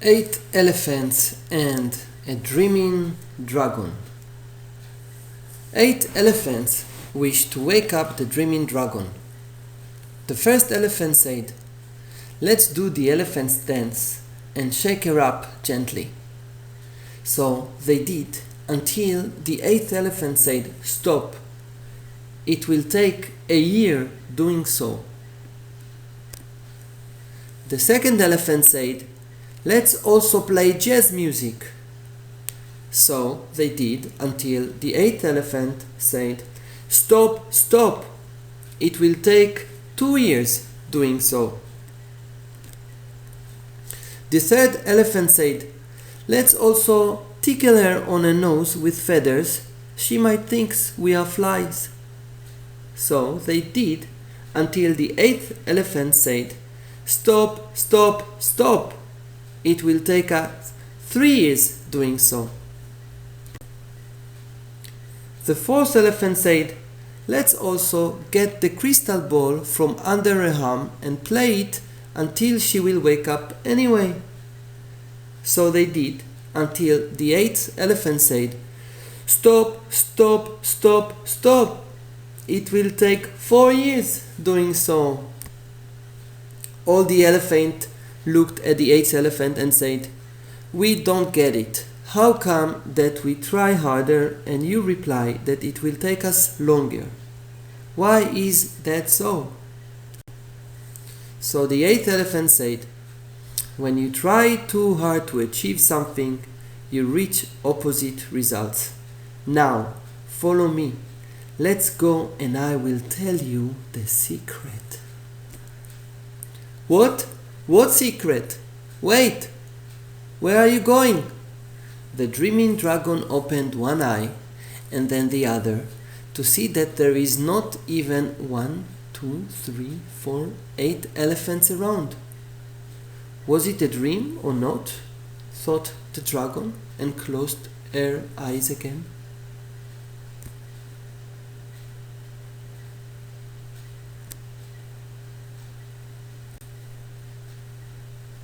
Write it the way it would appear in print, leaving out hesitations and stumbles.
8 elephants and a dreaming dragon. 8 elephants wished to wake up the dreaming dragon. The first elephant said, "Let's do the elephant's dance and shake her up gently." So they did until the 8th elephant said, "Stop. It will take a year doing so." The second elephant said, "Let's also play jazz music." So they did until the 8th elephant said, "Stop, stop. It will take 2 years doing so." The third elephant said, "Let's also tickle her on her nose with feathers. She might think we are flies." So they did until the 8th elephant said, "Stop, stop, stop. It will take us 3 years doing so." The fourth elephant said, "Let's also get the crystal ball from under her arm and play it until she will wake up anyway." So they did until the 8th elephant said, "Stop, stop, stop, stop. It will take 4 years doing so." All the elephants looked at the 8th elephant and said, "We don't get it. How come that we try harder and you reply that it will take us longer? Why is that so?" So the 8th elephant said, "When you try too hard to achieve something, you reach opposite results. Now, follow me. Let's go and I will tell you the secret." "What? What secret? Wait! Where are you going?" The dreaming dragon opened one eye and then the other to see that there is not even 1, 2, 3, 4, 8 elephants around. Was it a dream or not? Thought the dragon and closed her eyes again.